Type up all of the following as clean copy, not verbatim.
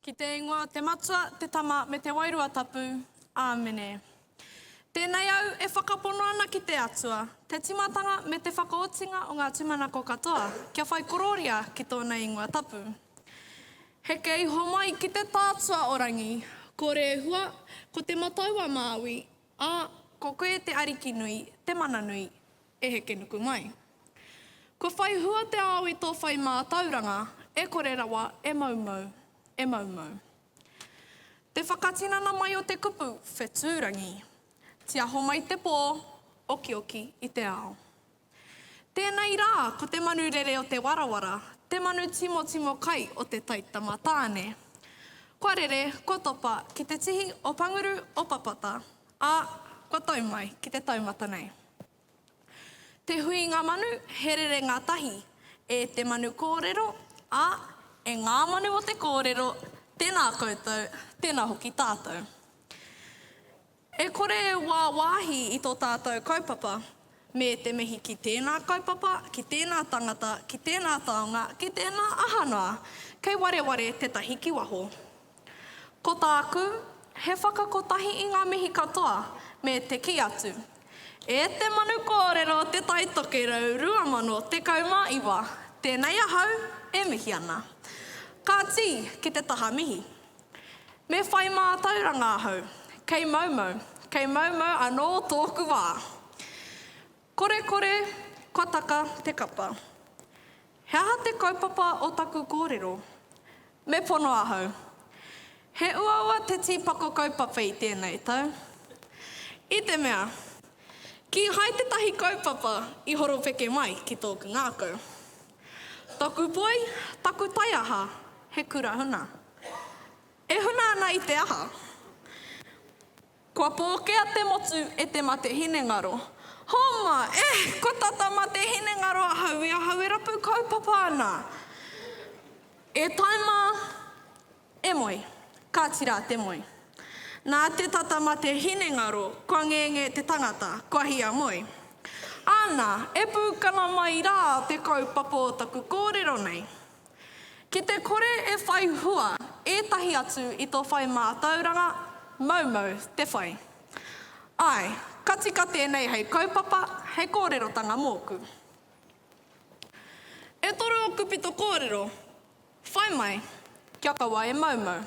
Ki te ingoa, te matua, te tama, me te wairua tapu, āmene. Tēnei au e whakapono ana ki te atua, te timatanga me te whakaotinga o ngā tumanako katoa, kia whai kororia ki tōna ingoa tapu. He kei homai ki te tātua orangi, ko re hua, ko te mataua māui, ko koe te ariki nui, te mana nui, e heke nuku mai. Ko whai hua te ao i tō whai mā tauranga, e kore rawa, e maumau. E maumau. Te whakatinana mai o te kupu, whetūrangi. Tia homai te pō, oki oki i te ao. Tēnei rā, ko te manu rere o te warawara, te manu timo timo kai o te taitama tāne. Kua rere, ko topa, ki te tihi o panguru o papata, ko tau mai, ki te taumata nei. Te hui ngā manu, he rere ngā tahi, e te manu kōrero, e ngā manu o te kōrero, tēnā koutou, tēnā hoki tātou. E kore wā wāhi i tō tātou kaupapa, me te mihi ki tēnā kaupapa, ki tēnā tangata, ki tēnā taonga, ki tēnā ahanoa, kei wareware te tahi ki waho. Ko tāku, he whakakotahi i ngā mihi katoa, me te ki atu. E te manu kōrero, te taitokero, rua mano, te kaumā iwa, tēnei ahau, e mihi ana. Ka tī ki te taha mihi. Me whai mā tauranga ahau, kei maumau anō tōku wā. Kore, ko taka te kapa. He aha te kaupapa o taku kōrero. Me pono ahau. He ua te tīpako kaupapa i tēnei tau. I te mea, ki hai te tahi kaupapa i horo peke mai ki tōku ngākau. Taku poi, taku taiaha, he kura huna. E huna ana i te aha. Kua pōkea te motu e te mate hinengaro. Homa, ko tata mate hinengaro ahau e rapu kaupapa ana. E taima, e moi, ka tira te moi. Nā te tata mate hinengaro, kua ngenge te tangata, kua hia moi. Ana, e pūkana mai rā te kaupapa o taku kōrero nei. Ki te kore e whai hua, e tahi atu i tō whai mā tauranga, maumau te whai. Ai, katika tēnei hei kaupapa, hei kōrerotanga mōku. E toru o kupito kōrero, whai mai, kia kaua e maumau.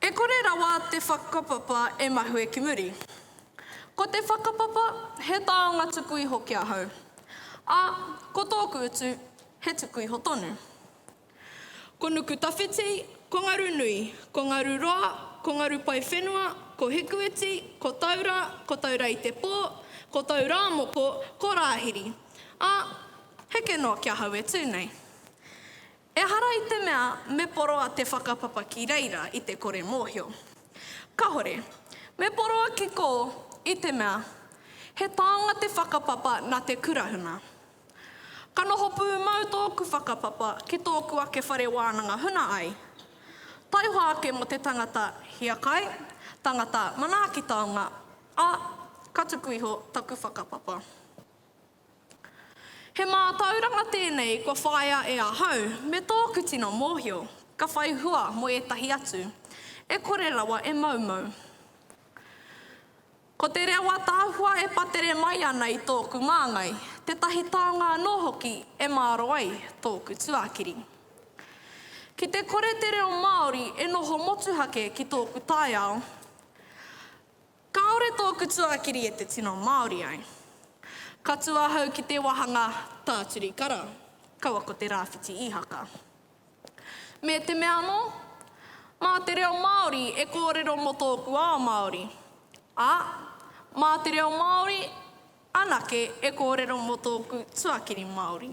E kore rawa te whakapapa e mahue ki muri. Ko te whakapapa, he taonga tuku iho kia hau. Ko tōku utu, he tuku iho tonu. Ko nuku tawhiti, ko ngaru nui, ko ngaru roa, ko ngaru pai whenua, ko hikueti, ko taura i te pō, ko taura mopo, ko rāhiri. Heke noa kia hau e tūnei. E hara i te mea, me poroa te whakapapa ki reira i te kore mōhio. Ka hore, me poroa ki kō i te mea, he taonga te whakapapa nā te kurahuna. Ka noho pū mau tōku whakapapa ki tōku ake whare wānanga huna ai. Taiha ake mo te tangata hiakai, tangata manaaki taonga, ka tuku iho taku whakapapa. He mā tauranga tēnei ko whaia e ahau, me tōku tino mōhio, ka whai hua mo e tahi atu, e kore rawa e maumau. Ko te rewa tāhua e patere mai ana i tōku māngai, te tahi taonga anō hoki e māro ai tōku tuakiri. Ki te kore te reo Māori e noho motuhake ki tōku taiao, kaore tōku tuakiri e te tino Māori ai. Ka tuahau ki te wahanga tāturi kara, kaua ko te rāwhiti ihaka. Me te mea no, mā te reo Māori e kōrero mo tōku ao Māori. Mā te reo Māori, anake e kōrero mo tōku tuakiri Māori.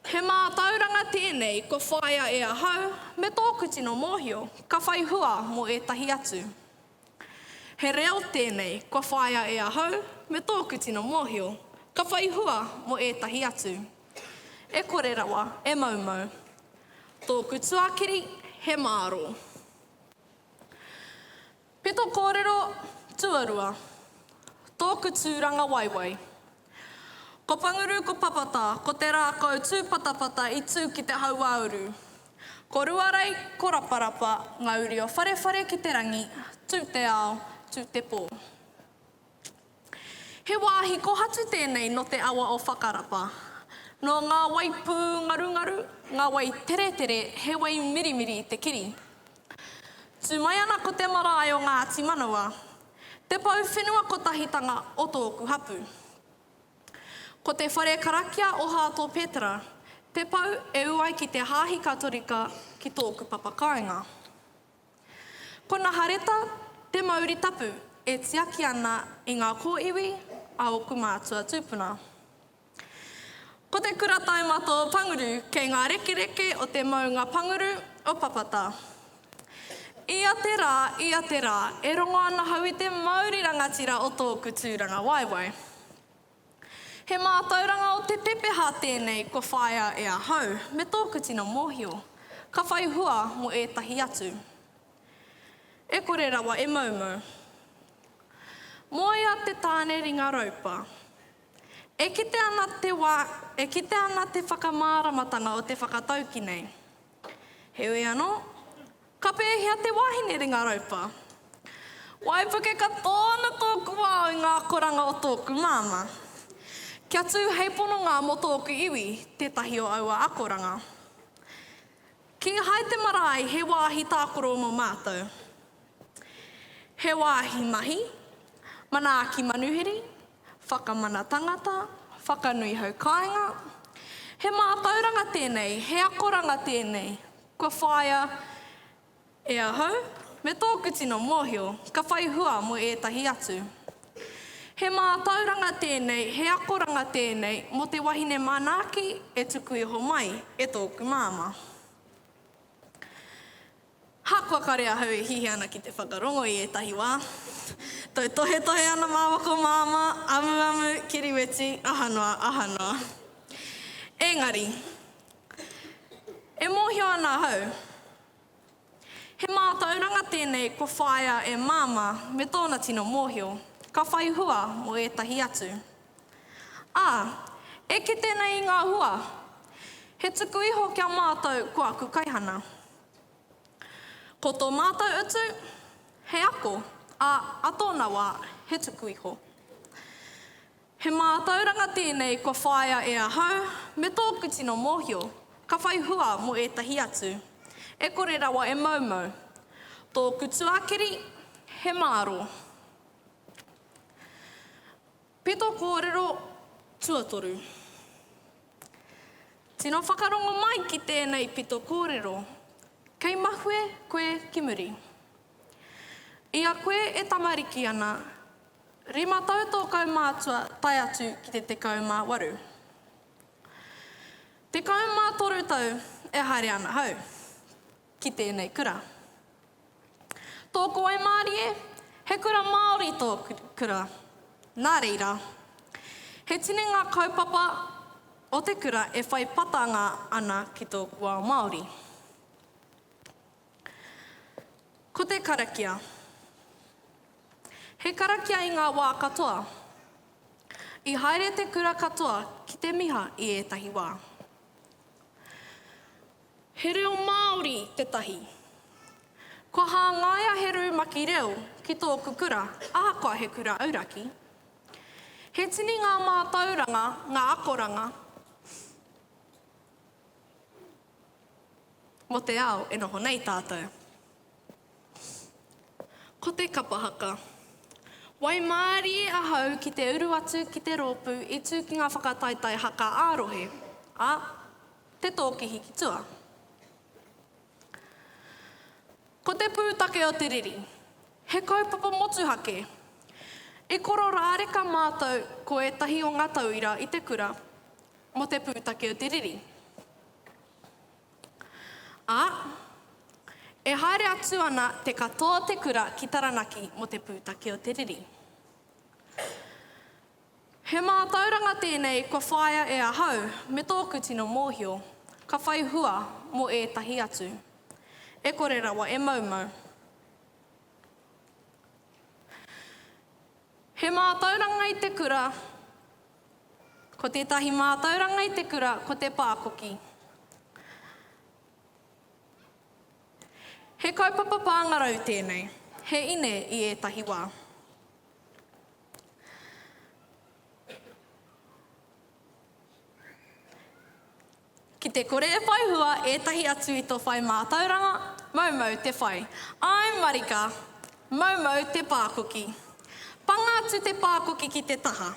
He mā tauranga tēnei ko whaia e ahau, me tōku tino mōhio, ka whai hua mo e tahi atu. He reo tēnei ko whaia e ahau, me tōku tino mōhio, ka whai hua mo e tahi atu. E kore rawa, e maumau. Tōku tuakiri, he māro. Pito kōrero, tuarua. Tōku tūranga waiwai. Ko panguru ko papata, ko te rākau tūpatapata i tū ki te hauauru. Ko ruarai, ko raparapa, ngā uri o whare ki te rangi, tū te ao, tū te pō. He wāhi ko hatu tēnei no te awa o whakarapa. No ngā wai pū ngaru, ngā wai tere, he wai mirimiri i te kiri. Tū mai ana ko te marae o ngā ati manawa, te pau whenua ko tahitanga o tōku hapu. Ko te whare karakia o Hātō Petra, te pau e uai ki te hāhi katorika ki tōku papakainga. Ko nā hareta, te mauri tapu e tiaki ana i ngā kōiwi a oku mātua tūpuna. Ko te kura taimato panguru kei ngā rekereke o te maunga panguru o papata. Ia te rā, e rongo ana hau i te mauri rangatira o tōku tūranga waiwai. He mātauranga o te pepeha tēnei ko whaia e a hau, me tōku tino mōhio, ka whai hua mo ētahi atu. E kore rawa e maumau. Moia te tāne ringa raupa. E kite ana te whakamāramatanga o te whakatauki nei. Heoi anō, ka pēhia te wahine ringa raupa. Waipuke ka tōna tōku wao i ngā koranga o tōku māma. Kia tū hei pono ngā mo tōku iwi, tētahi o aua akoranga. Ki hai te marae, he wāhi tākoro mo mātou. He wāhi mahi, manaaki manuhiri, whakamana tangata, whakanui hau kāinga. He mātauranga tēnei, he akoranga tēnei, kua whaia e a hau, me tōku tino mōhio, ka whai hua mo ētahi atu. He mātauranga tēnei, he akoranga tēnei, mo te wahine manaaki e tuku iho mai, e tōku māma. Hākua karea hau e hihi ana ki te whakarongo i ētahi wā. Tau tohe ana māwako māma, amu, kiriweti, ahanoa. Engari, e mōhio ana hau. He mātauranga tēnei ko whaia e māma me tōna tino mōhio, ka whai hua mo ētahi atu. E ki tēnei i ngā hua, he tuku iho kia mātou ko aku kaihana. Ko tō mātou utu, he ako, a tōna wā, he tuku iho. He mātauranga tēnei ko whaia e a hau, me tōku tino mōhio, ka whai hua mo ētahi atu. E kore rawa e maumau, tōku tuakiri, he māro. Pito kōrero, tuatoru. Tino whakarongo mai ki tēnei pito kōrero, kei mahue koe ki muri. Ia koe e tamariki ana, rima tau tō kaumātua tai atu ki te tekau mā waru. Tekau mā toru tau e haere ana hau, ki tēnei kura. Tōku ai Mārie, he kura Māori tō kura. Nā reira, he tine ngā kaupapa o te kura e whai patanga ana ki tōku wā Māori. Ko te karakia. He karakia i ngā wā katoa. I haere te kura katoa ki te miha i ētahi wā. He reo Māori te tahi. Ko hā ngāia he rū maki reo ki tōku kura, ahakoa he kura auraki. He tini ngā mātauranga, ngā akoranga, mo te ao e noho nei tātou. Ko te kapahaka. Wai Mārie a hau ki te uru atu ki te rōpū i tū ki ngā whakataitai haka ārohe, te tōkihi ki tua. Ko te pūtake o te riri, he kaupapa motuhake. E koro rāreka mātou ko ētahi o ngā tauira i te kura mo te pūtake o te riri. E haere atu ana te katoa te kura ki taranaki mo te pūtake o te riri. He mātauranga tēnei ko whaia e a hau me tōku tino mōhio, ka whai hua mo ētahi atu. E kore rawa e maumau. He mātauranga i te kura, ko tētahi mātauranga i te kura, ko te pākoki. He kaupapa pāngarau tēnei, he ine i ētahi wā. Ki te kore e whai hua, ētahi atu i tō whai mātauranga, maumau te whai. I'm Marika, maumau te pākoki. Panga atu te pākoki ki te taha.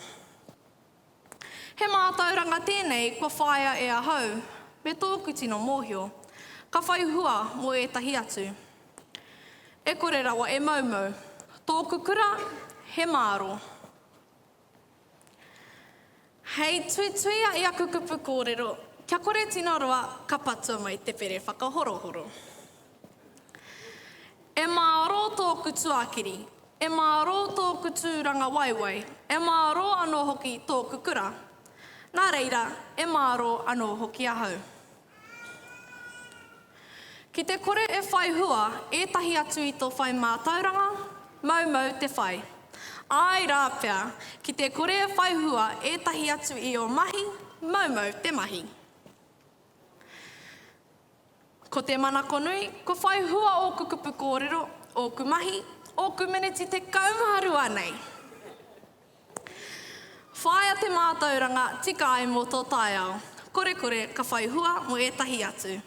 He mātauranga tēnei, kua whaia e ahau, me tōku tino mōhio, ka whai hua mo ētahi atu. E kore rawa e maumau, tōku kura, he māro. Hei tuituia i a kukupu kōrero, kia kore tino roa ka patua mai te pere whakahorohoro. E māro tōku tuakiri, e māro tōku tūranga waiwai, e māro anō hoki tōku kura. Nā reira, e māro anō hoki ahau. Ki te kore e whai hua, ētahi atu i tō whai mātauranga, maumau te whai. Ai rāpea, ki te kore e whai hua, ētahi atu i o mahi, maumau te mahi. Ko te manako nui, ko whai hua o kukupu kōrero, o ku mahi, o ku meneti te kaumaharu anei. Whaia te mātauranga, tika ai mo tō tai ao. Kore kore ka whai hua mo ētahi atu.